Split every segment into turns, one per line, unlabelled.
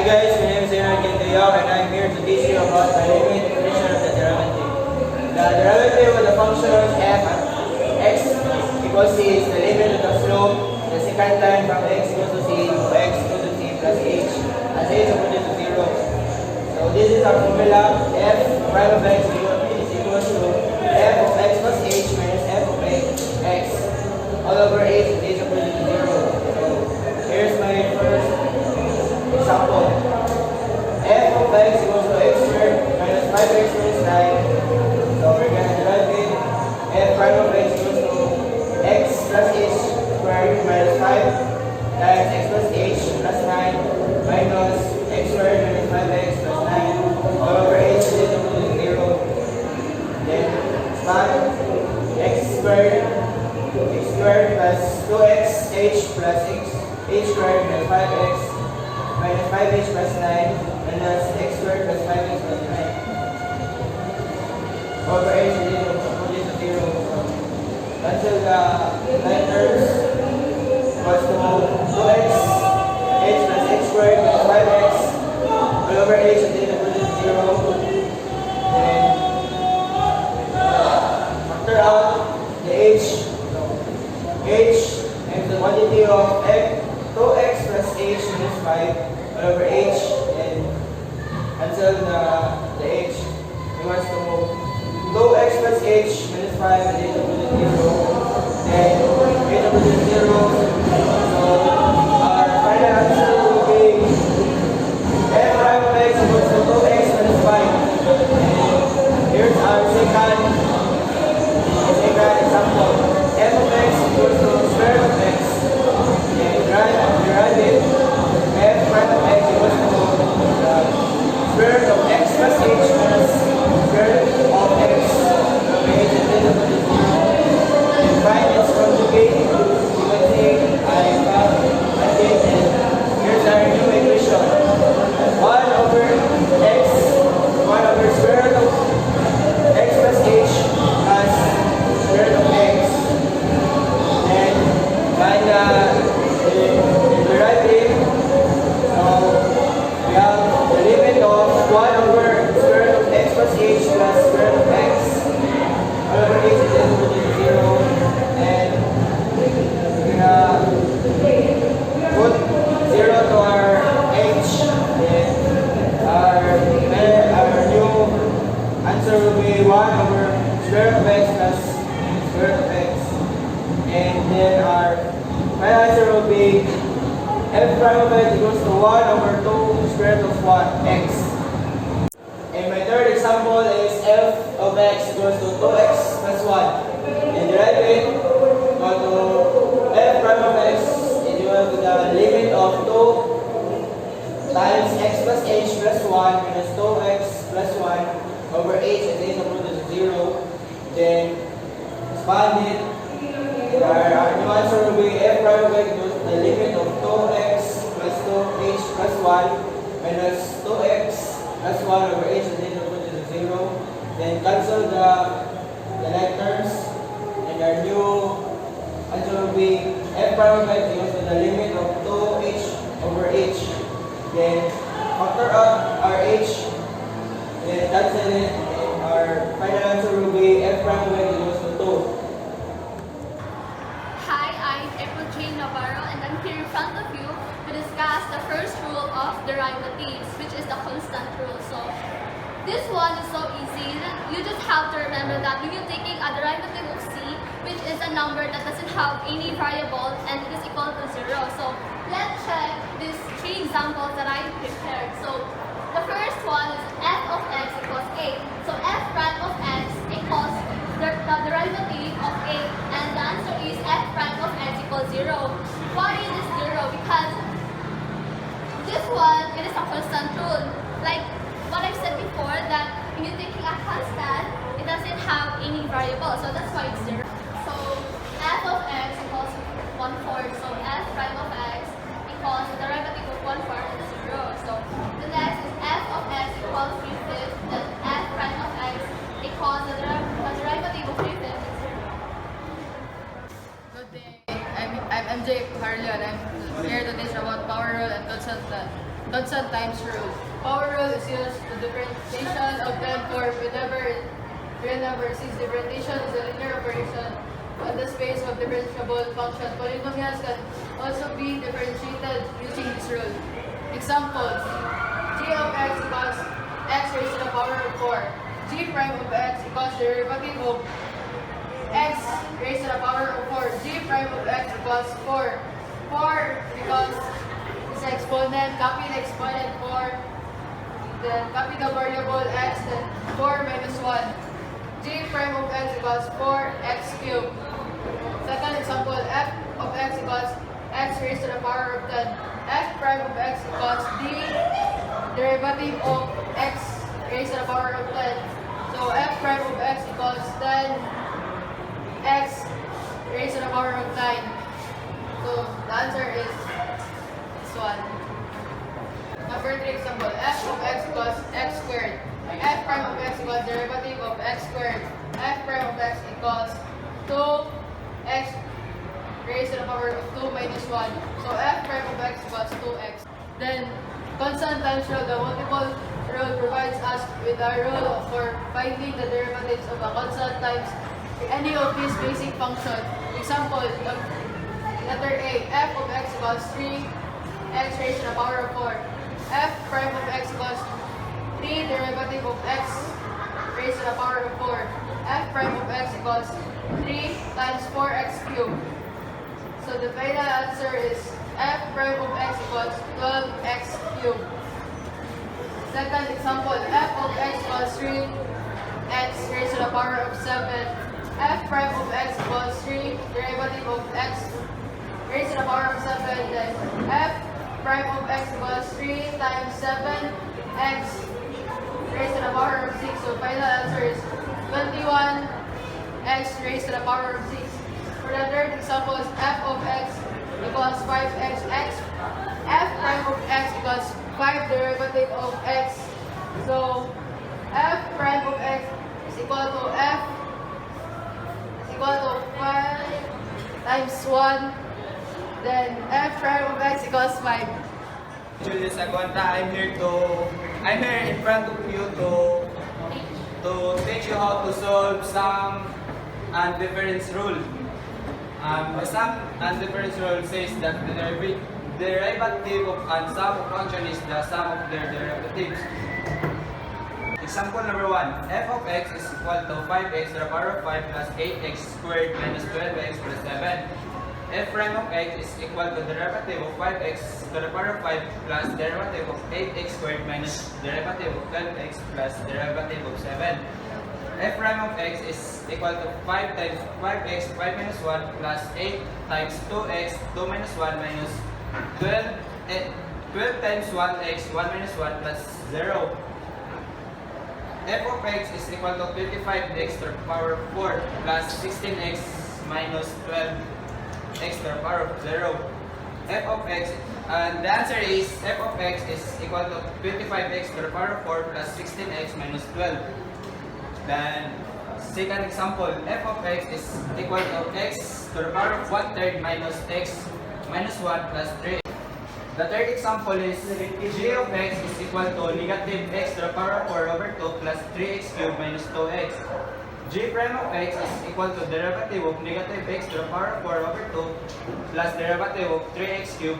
Hi guys, my name is and I'm here to teach you about the limit definition of the derivative. The derivative of the function f at x equals c is the limit of the slope, the second line from x equals to c to x equals to c plus h as h approaches to 0. So this is our formula. F prime of x is equals to f of x plus h minus f of x all over h as h approaches to 0. So here's my first example. F of x equals to x squared minus 5x minus 9. So we're going to derive it. F prime of x equals to x plus h squared minus 5 times x plus h plus 9 minus x squared minus 5x plus 9 all over h is equal to 0. Then expand x squared plus 2x h plus h squared minus 5x minus 5h plus 9 minus x squared plus 5x plus 9 over h is equal to 0. Cancel the letters equals to 2x h plus x squared plus 5x all over h is equal to 0. Then factor out the h and the quantity of 2x plus h minus 5 all over h, and cancel the h equals to 2x plus h minus 5 and h equals to 0. Then h equals to 0. So our final answer will be f prime of x equals to 2x minus 5. And here's our second example. F of x equals to square root of x. And derive it. F prime of x equals to square root of x plus h minus square root of x. Make it equal to 0. And find its conjugate. You can say I have and here's our new equation. 1 over x, 1 over square root of x plus h plus square root of x. And find the derivative. So we have the limit of 1 over square root of x plus h plus square root of x all over h is equal to 0. And we're gonna put 0 to our h. Then our new answer will be 1 over square root of x plus square root of x. And then our final answer will be f prime of x equals to 1 over 2 square root of 1x. And my third example is f of x equals to 2x plus 1. And derive it, go to f prime of x is equal to the limit of 2 times x plus h plus 1 minus 2x plus 1 over h and h approaches to 0. Then expand it. Our new answer will be f prime of x equals to the limit of 2x plus 2h plus 1 minus 2x plus 1 over h and h approaches to 0. Then cancel the letters, and our new answer will be f prime of x equals to the limit of 2h over h. Then factor out our h, then cancel it, and our final answer will be f prime of x equals to 2.
And I'm here in front of you to discuss the first rule of derivatives, which is the constant rule. So this one is so easy. You just have to remember that when you're taking a derivative of c, which is a number that doesn't have any variable and it is equal to 0. So let's check these 3 examples that I prepared. So the first one is f of x equals 8. So f prime of x equals the derivative of 8, and the answer is f prime of x equals 0. Why is this 0? Because this one, it is a constant rule. Like what I've said before, that when you're taking a constant, it doesn't have any variable. So that's why it's 0. So f of x equals 1/4. So f prime of x equals the derivative of 1/4 is 0. So the next is f of x equals 3/5. Then f prime of x equals the derivative of 3/5 is 0.
Good day. I'm MJ Carlion. I'm here to teach about power rule and constant constant times rule. Power rule is used to differentiation of the form whenever real number sees differentiation is a linear operation on the space of differentiable function. Polynomials can also be differentiated using this rule. Examples: g of x equals x raised to the power of 4. G prime of x equals derivative of x raised to the power of 4. G prime of x equals 4. 4 because it's an exponent. Copy the exponent 4. Then copy the variable x. Then 4 minus 1. G prime of x equals 4x cubed. Second example, f of x equals x raised to the power of 10. F prime of x equals the derivative of x raised to the power of 10. So f prime of x equals 10 x raised to the power of 9. So the answer is this one. Number 3 example, f of x equals x squared. F prime of x equals derivative of x squared. F prime of x equals 2x raised to the power of 2 minus 1. So f prime of x equals 2x. Then constant times rule, the multiple rule provides us with a rule for finding the derivatives of a constant times any of these basic functions. Example, letter A, f of x equals 3x raised to the power of 4. F prime of x equals 3 derivative of x raised to the power of 4. F prime of x equals 3 times 4x cubed. So the final answer is f prime of x equals 12x cubed. Second example, f of x equals 3x raised to the power of 7. F prime of x equals 3 derivative of x raised to the power of 7. Then f prime of x equals 3 times 7x raised to the power of 6. So final answer is 21x raised to the power of 6. For the third example is f of x equals 5x. F prime of x equals 5 derivative of x. So f prime of x is equal to f is equal to 5 times 1. Then f prime of x equals 5.
Julius Aguanta, I'm here in front of you to teach you how to solve sum and difference rule. The sum and difference rule says that the derivative of and sum of function is the sum of their derivatives. Example number 1, f of x is equal to 5x to the power of 5 plus 8x squared minus 12x plus 7. F prime of x is equal to the derivative of 5x to the power of 5 plus derivative of 8x squared minus derivative of 12x plus derivative of 7. F prime of x is equal to 5 times 5x, 5 minus 1 plus 8 times 2x, 2 minus 1 minus 12 times 1x, 1 minus 1 plus 0. F of x is equal to 25x to the power of 4 plus 16x minus 12x to the power of 0. F of x, and the answer is f of x is equal to 25x to the power of 4 plus 16x minus 12. Then, second example, f of x is equal to x to the power of 1/3 minus x minus 1 plus 3. The third example is g of x is equal to negative x to the power of 4 over 2 plus 3x cubed minus 2x. G prime of x is equal to derivative of negative x to the power of 4 over 2 plus derivative of 3x cubed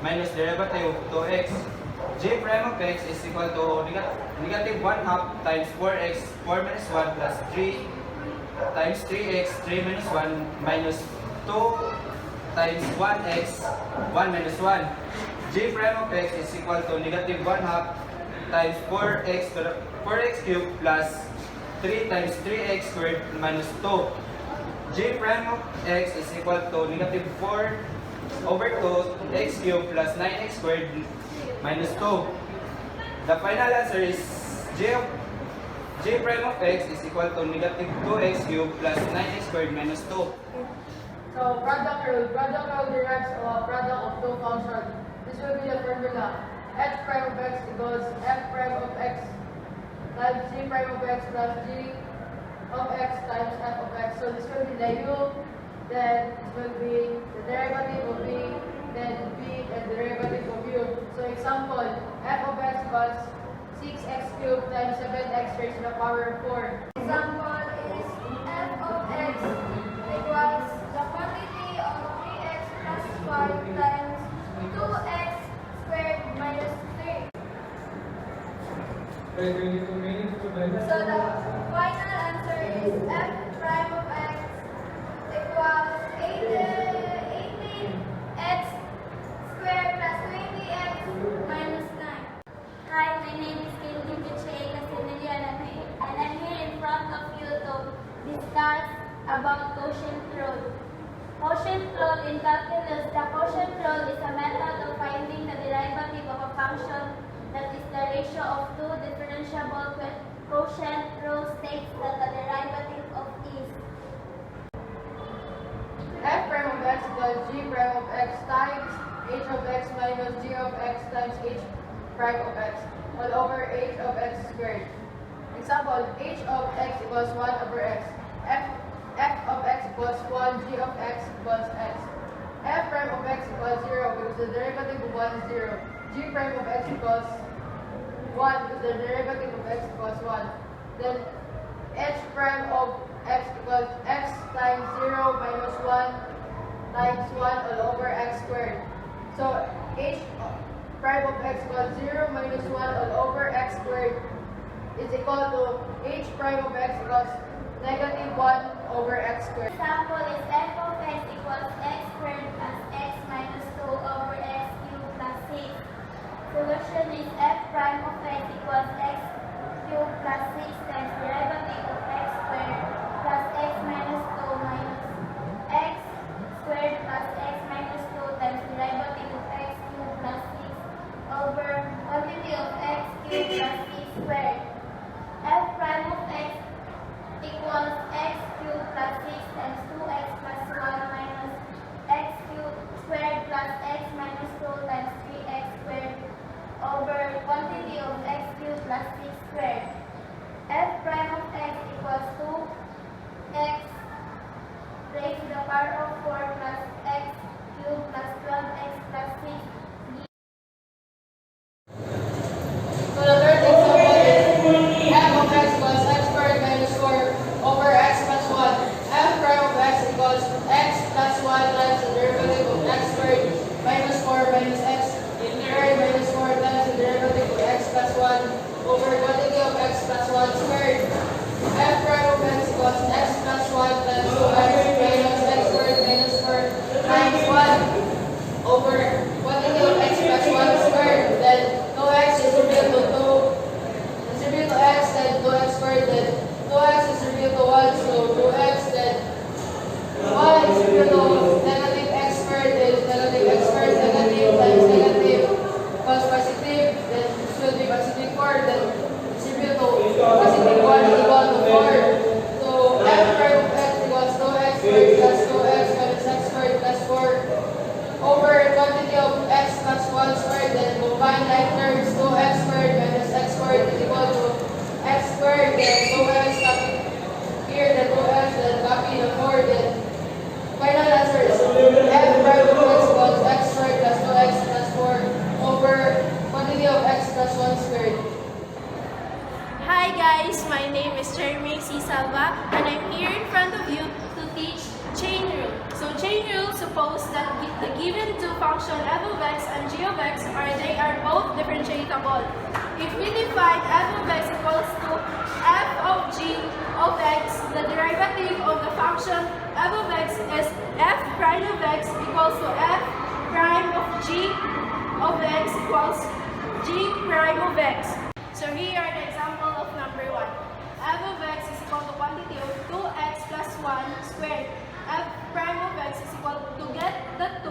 minus derivative of 2x. G prime of x is equal to negative 1/2 times 4x, 4 minus 1 plus 3 times 3x, 3 minus 1 minus 2 times 1x, 1 minus 1. G prime of x is equal to negative 1/2 times 4x to the 4x cubed plus 3 times 3x squared minus 2. G prime of x is equal to negative 4 over 2 x cubed plus 9x squared minus 2. The final answer is G prime of x is equal to negative 2x cubed plus 9x squared minus 2.
So product rule derives a product of two functions. This will be the formula. F prime of x equals f prime of x times g prime of x plus g of x times f of x. So this will be the u. Then this will be the derivative will be then b and derivative of u. So example, f of x equals 6x cubed times 7x raised to the power of 4.
Example is f of x equals the quantity of 3x plus 5 times 2x squared minus 3. So the final answer is f prime of x equals 18x squared plus 20x minus 9. Hi, my name is Katie Piche Casinillian and I'm here in front of you to discuss about quotient rule. Quotient rule in calculus, the quotient rule is a method of finding the derivative of a function that is the ratio of two differentiable quotient. Rule states that the derivative of is
F prime of x equals g prime of x times h of x minus g of x times h prime of x all over h of x squared. Example, h of x equals 1 over x. F of x equals 1, g of x equals x. F prime of x equals 0 because the derivative of 1 is 0. G prime of x equals 1 because the derivative of x equals 1. Then h prime of x equals x times 0 minus 1 times 1 all over x squared. So h prime of x equals 0 minus 1 all over x squared is equal to h prime of x equals negative 1 over x squared.
example is f of x equals x squared plus x minus 2 over x cubed plus 6. Solution is f prime of x equals x cubed plus 6 times derivative of x squared plus x minus 2 minus x squared plus x minus 2 times derivative of x cubed plus 6 over quantity of x cubed plus 6 squared. F prime of x equals x cubed plus 6 times 2x plus 1 minus x cubed squared plus x minus 2 times 3x squared over quantity of x cubed plus 6 squared. F prime of x equals 2x raised to the power of 4 plus x cubed plus 12x plus 6.
So the third example is f of x equals x squared minus 4 over x plus 1. F prime of x equals x plus 1 times the derivative of x squared minus 4 minus x squared minus 4 times the derivative of x plus 1 over quantity of x plus 1 squared. F prime of x equals x plus 1 times 2x minus x squared minus 4 times 1 over quantity of x plus 1 squared. Then 2x is equal to 2 is equal to x, then 2x squared, then 2x is equal to 1, so 2x, then 1 is equal to negative x squared, then negative x squared, negative times negative equals positive, then this will be positive 4, then it's equal to positive 1 is equal to 4. So f prime of x equals 2x squared plus 2x minus x squared plus 4 over quantity of x plus 1 squared, then combine like terms 2x squared minus x squared is equal to x squared, then 2x copy here, then 2x, then copy the 4, then final answer is f prime of x equals x squared plus 2x plus 4 over quantity of x plus 1 squared.
Hi guys, my name is Jeremy C. Salva and I'm here in front of you to teach chain rule. So chain rule suppose that the given two function f of x and g of x they are both differentiable. If we define f of x equals to f of g of x, the derivative of the function f of x is f prime of x equals to f prime of g of x equals g prime of x. So here are the example of number 1. F of x is equal to quantity of 2x plus 1 squared. F prime of x is equal to get the 2,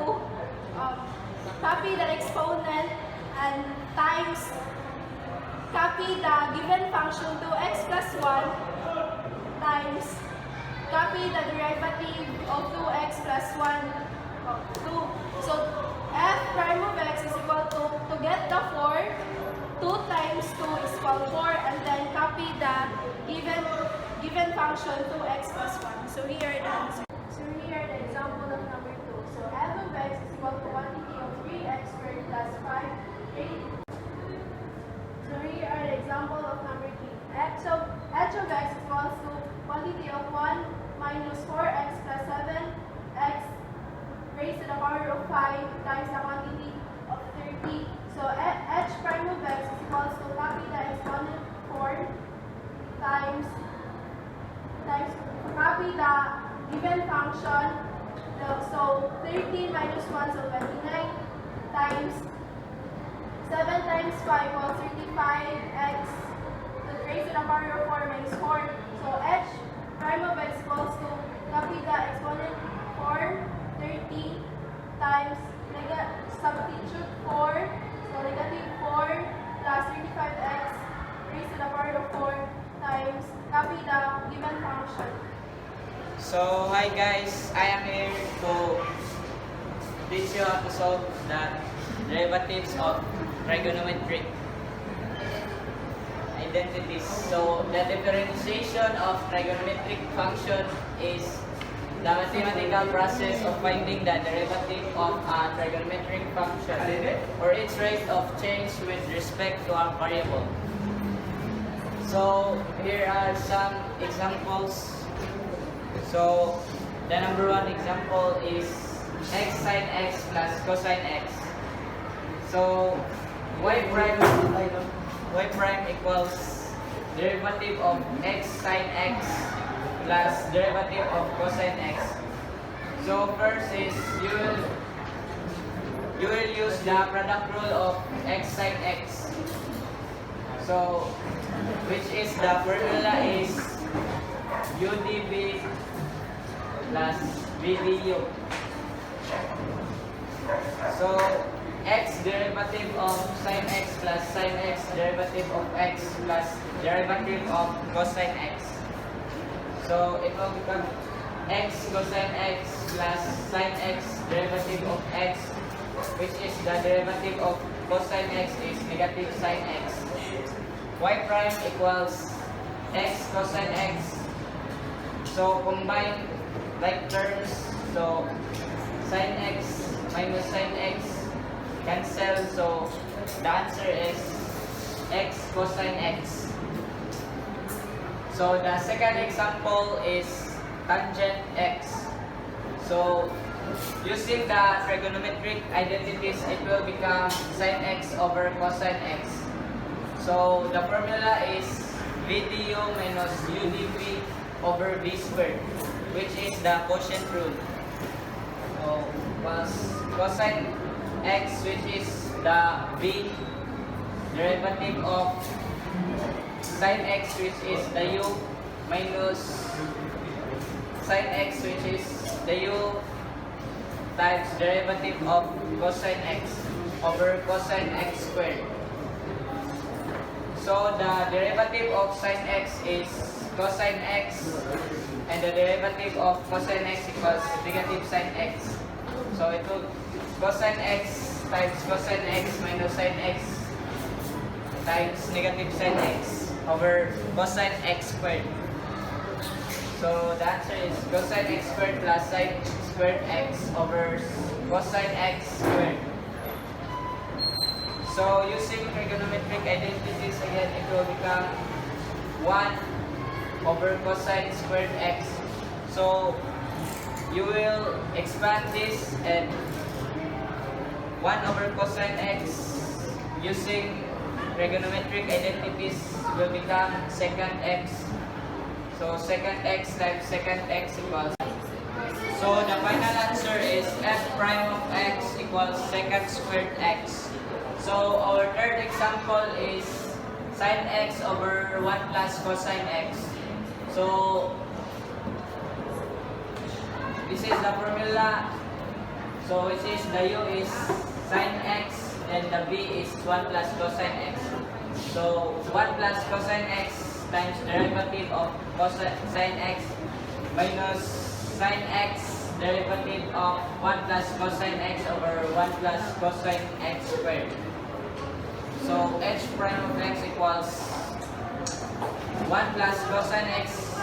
copy the exponent, and times, copy the given function 2x plus 1, times, copy the derivative of 2x plus 1, 2. So f prime of x is equal to get the 4, 2 times 2 is equal to 4, and then copy the given function 2x plus 1. So here are the answers. So here are the example of number 2. So f of x is equal to quantity 3x squared plus 5. So here are the example of number 3. H of x equals to quantity of 1 minus 4x plus 7x raised to the power of 5 times the quantity of 30. So h prime of x is equals to copy the exponent 4 times copy the given function. So 13 minus 1, so 29 times 7 times 5 was 35x raised to the power of 4 minus 4. So h prime of x equals to copy the exponent 4, 30 times substitute 4. So negative 4 plus 35x raised to the power of 4 times copy the given function.
So, hi guys, I am here to teach you how to solve the derivatives of trigonometric identities. So, the differentiation of trigonometric function is the mathematical process of finding the derivative of a trigonometric function or its rate of change with respect to a variable. So, here are some examples. So, the number 1 example is x sine x plus cosine x. So, y prime equals derivative of x sine x plus derivative of cosine x. So, first is you will use the product rule of x sine x. So, which is the formula is UDV plus VDU. So, x derivative of sine x plus sine x derivative of x plus derivative of cosine x. So, it will become x cosine x plus sine x derivative of x, which is the derivative of cosine x is negative sine x. Y prime equals x cosine x. So, combine like terms. So, sine x minus sine x cancel. So, the answer is x cosine x. So, the second example is tangent x. So, using the trigonometric identities, it will become sine x over cosine x. So, the formula is VDU minus UDV over V squared, which is the quotient rule. So, plus cosine x, which is the V derivative of sine x, which is the U, minus sine x, which is the U, times derivative of cosine x over cosine x squared. So, the derivative of sine x is cosine x, and the derivative of cosine x equals negative sine x. So, it will cosine x times cosine x minus sine x times negative sine x over cosine x squared. So, the answer is cosine x squared plus sine squared x over cosine x squared. So, using trigonometric identities again, it will become 1 over cosine squared x. So, you will expand this and 1 over cosine x using trigonometric identities will become secant x. So, secant x times secant x equals. So, the final answer is f prime of x equals secant squared x. So, our third example is sine x over 1 plus cosine x. So, this is the formula. So, which is the u is sine x and the v is 1 plus cosine x. So, 1 plus cosine x times derivative of sine x minus sine x derivative of 1 plus cosine x over 1 plus cosine x squared. So, h prime of x equals 1 plus cosine x,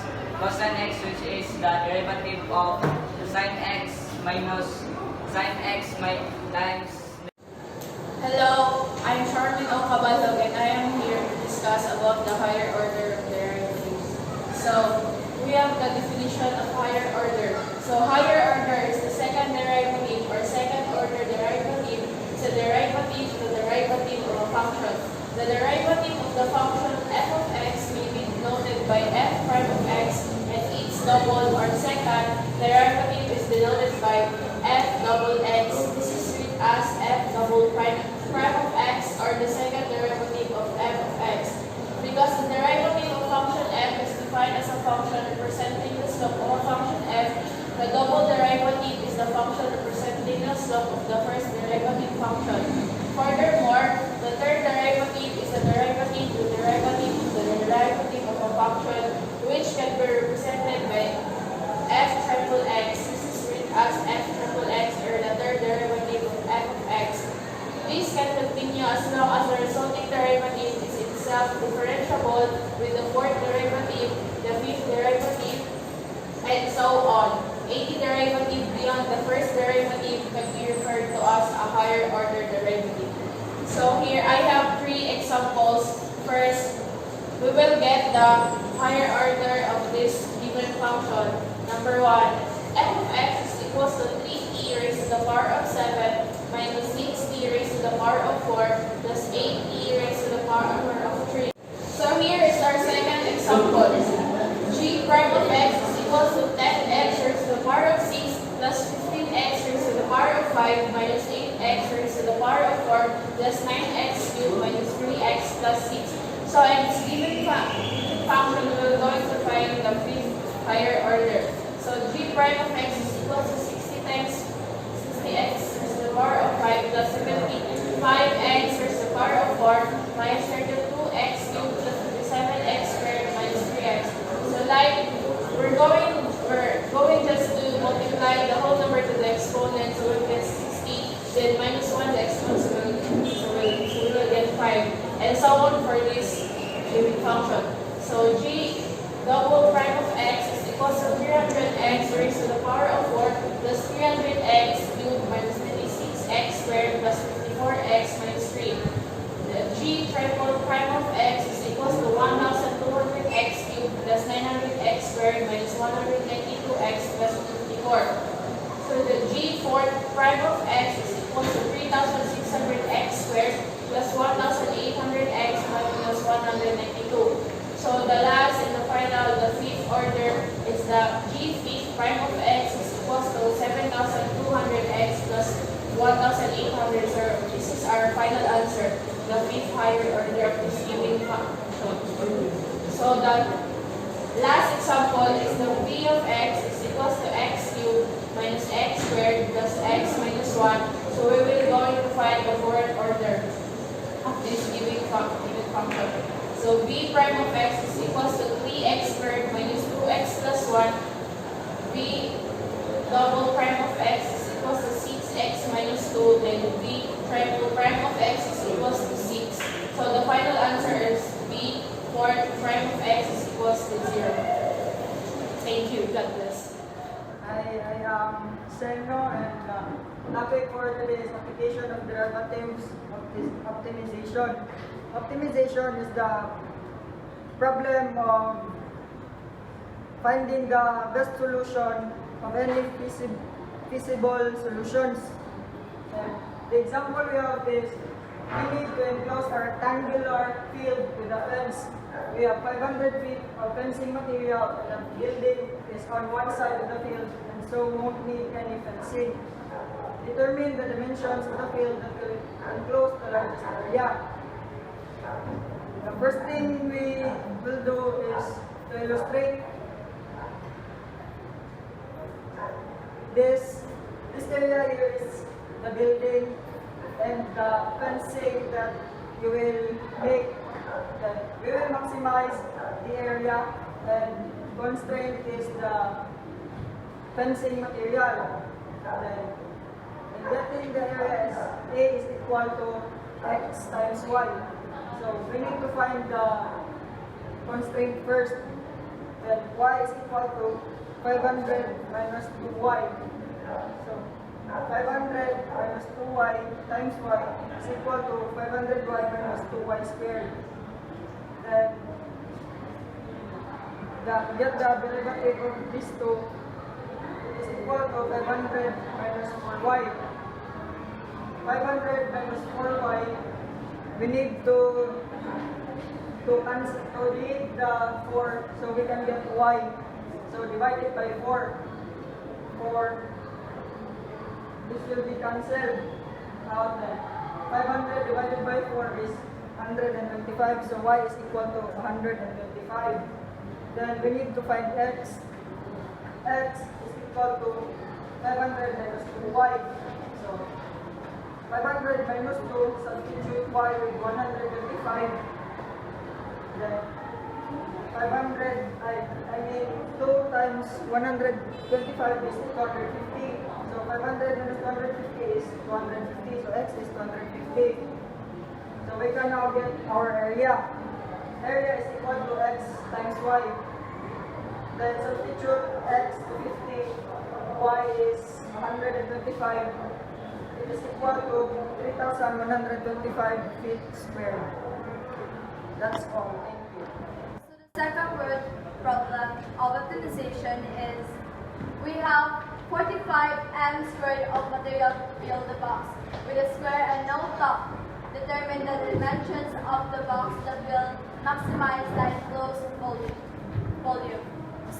which is the derivative of sine x minus sine x times
Hello, I'm Charmin Ocabalog and I am here to discuss about the higher order of derivatives. So, we have the definition of higher order. So, higher order is the second derivative or second order derivative. It's a derivative to the derivative of a function. The derivative of the function f of x may be denoted by f prime of x and its double or second derivative is denoted by f double x. This is written as f double prime of x or the second derivative of f of x. Because the derivative of function f is defined as a function representing the slope of a function f, the double derivative is the function representing the slope of the first derivative function. Furthermore, the third derivative is the derivative of a function which can be represented by f triple x. This is written as f triple x or the third derivative of f of x. This can continue as long as the resulting derivative is itself differentiable with the fourth derivative, the fifth derivative, and so on. Any derivative beyond the first derivative can be referred to as a higher order derivative. So here I have three examples. First, we will get the higher order of this given function. Number 1, f of x is equals to 3e raised to the power of 7 minus 6e raised to the power of 4 plus 8e raised to the power of 3. So here is our second example. G prime of x is equals to 10x raised to the power of 6 plus 15x raised to the power of 5 minus 8x raised to the power of 4 plus 9x cubed minus 3x plus 6. So in this given function, we're going to find the fifth higher order. So g prime of x is equal to 60x raised to the power of 5 plus 75x raised to the power of 4 minus 32x cubed plus 27x squared minus 3x. So like we're going just to multiply the whole number to the exponent, so we'll get 60, then minus 1 the exponent, so we will get 5, and so on for this given function. So g double prime of x is equals to 300x raised to the power of 4 plus 300x cubed minus 26x squared plus 54x minus 3. The g triple prime of x is equals to 1200x cubed plus 900x squared minus 192x plus 54. So the g fourth prime of x is equals to 3600x squared plus 1800x minus 192. So the last and the final, the fifth order, is the g fifth prime of x is equals to 7200x plus 1800. So this is our final answer, the fifth higher order of this given function. So the last example is the v of x is equals to x cubed minus x squared plus x minus 1. So we will going to find the fourth order of this given function. So v prime of x is equals to 3x squared minus 2x plus 1. V double prime of x is equals to 6x minus 2. Then v triple prime of x is equals to 6. So the final answer is v fourth prime of x is equals to 0. Thank you. God bless.
I am Senyo, and topic for today is application of derivatives optimization. Optimization is the problem of finding the best solution of any feasible solutions. And the example we have is we need to enclose a rectangular field with a fence. We have 500 feet of fencing material and the building is on one side of the field, and so won't need any fencing. Determine the dimensions of the field that will enclose the largest area. The first thing we will do is to illustrate this area here is the building, and the fencing that you will make, that we will maximize the area, and constraint is the fencing material. And getting the area is A is equal to x times y. So we need to find the constraint first. Then y is equal to 500 minus 2y. So 500 minus 2y times y is equal to 500y minus 2y squared. Then, get the derivative of these two is equal to 500 minus 4y. 500 minus 4y, we need to delete the 4 so we can get y. So divide it by 4. 4. This will be cancelled out then. 500 divided by 4 is 125. So y is equal to 125. Then we need to find x. X is equal to 500 minus 2y. So 500 minus 2, substitute y with 125. Then 500, I mean 2 times 125 is 250. So 500 minus 250 is 250. So x is 250. So we can now get our area. Area is equal to x times y. Then substitute x to 50. Y is 125. It is equal to 3,125 feet squared. That's all. Thank you.
So the second word problem of optimization is we have 45 m squared of material to fill the box with a square and no top. Determine the dimensions of the box that will maximize the enclosed volume.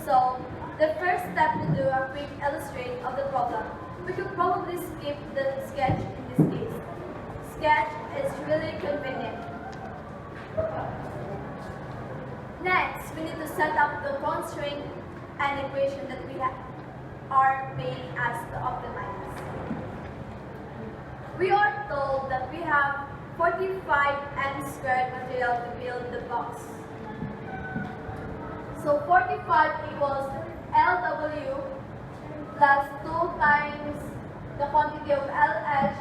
So the first step to do a quick illustration of the problem. We could probably skip the sketch in this case. Sketch is really convenient. Next, we need to set up the constraint and equation that we are being asked to optimize. We are told that we have 45 m squared material to build the box. So 45 equals LW plus 2 times the quantity of LH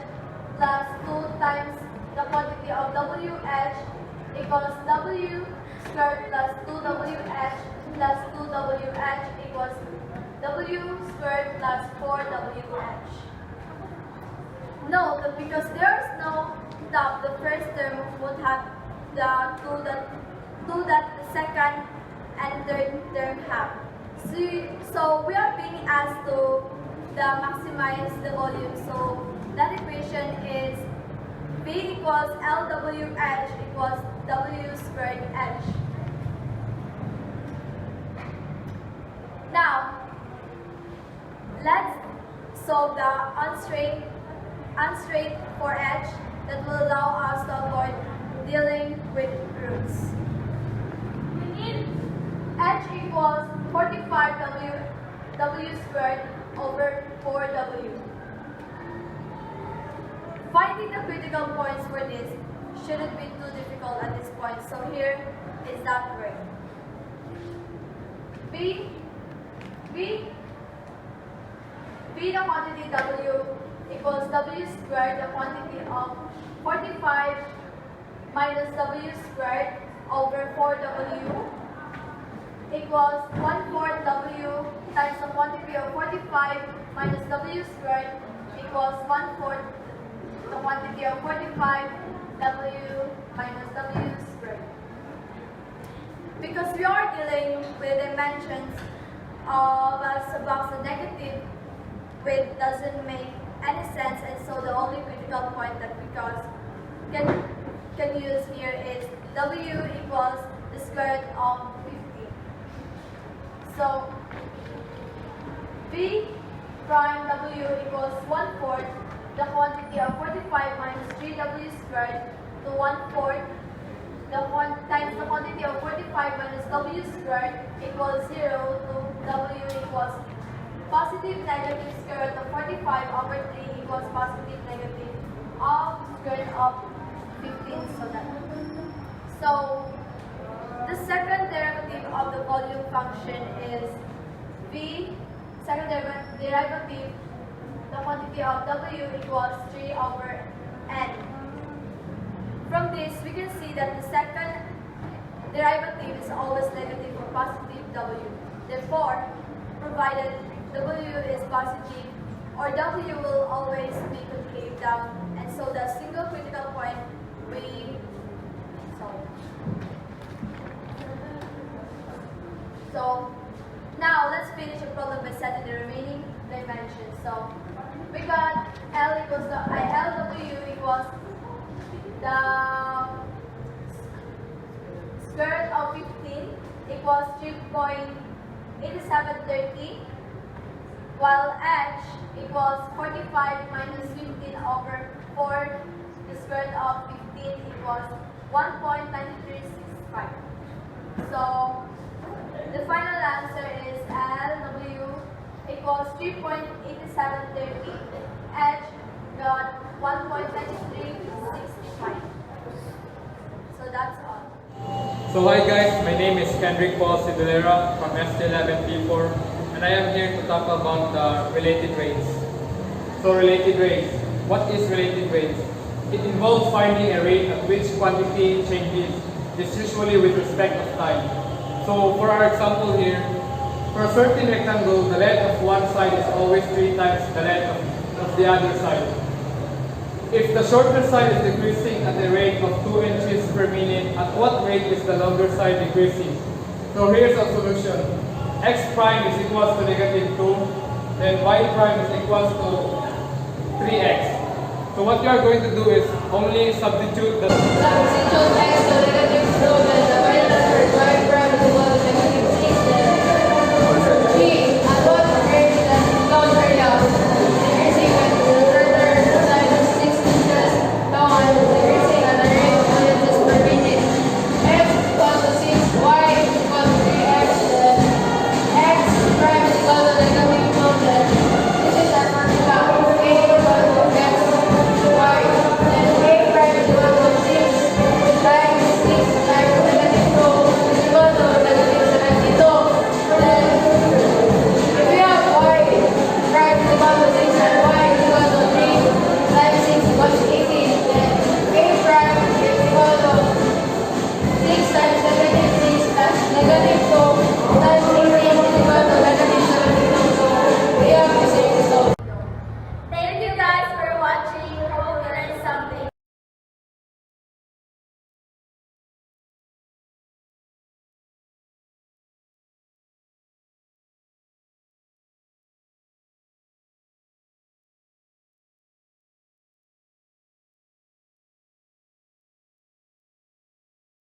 plus 2 times the quantity of WH equals W squared plus 2WH plus 2WH equals W squared plus 4WH. Note that because there is no top, the first term would have the 2 that the second and third term have. So we are being asked to maximize the volume. So that equation is V equals LWH equals W squared H. Now, let's solve the unstraight for H that will allow us to avoid dealing with roots. We need H equals 45W squared over 4W. Finding the critical points for this shouldn't be too difficult at this point. So here is that word. V the quantity W equals W squared, the quantity of 45 minus W squared over 4W equals 1/4 W times the quantity of 45 minus W squared equals 1/4 the quantity of 45 W minus W squared. Because we are dealing with dimensions of a box of negative width doesn't make any sense, and so the only critical point that we can use here is W equals the square root of 50. So V prime W equals 1/4 the quantity of 45 minus 3W squared to 1/4 times the quantity of 45 minus W squared equals 0 to W equals positive negative square root of 45 over 3 equals positive negative of square root of 15. So the second derivative of the volume function is V, second derivative, the quantity of W equals 3 over N. From this, we can see that the second derivative is always negative or positive W. Therefore, provided W is positive, or W will always be concave down, and so the single critical point we solve. So now let's finish the problem by setting the remaining dimensions. So we got LW equals the square root of 15 equals 3.8730, while H equals 45 minus 15 over 4, the square root of 15 equals 1.9365. So the final answer is LW equals 3.8730, H got 1.9365. So that's all.
So hi guys, my name is Kendrick Paul Sidolera from ST11P4, and I am here to talk about the related rates. So related rates. What is related rates? It involves finding a rate at which quantity changes is usually with respect of time. So for our example here, for a certain rectangle, the length of one side is always 3 times the length of the other side. If the shorter side is decreasing at a rate of 2 inches per minute, at what rate is the longer side decreasing? So here's a solution. X prime is equals to negative 2, then y prime is equals to 3x. So what you are going to do is only substitute the
Substitute x to negative 2, then the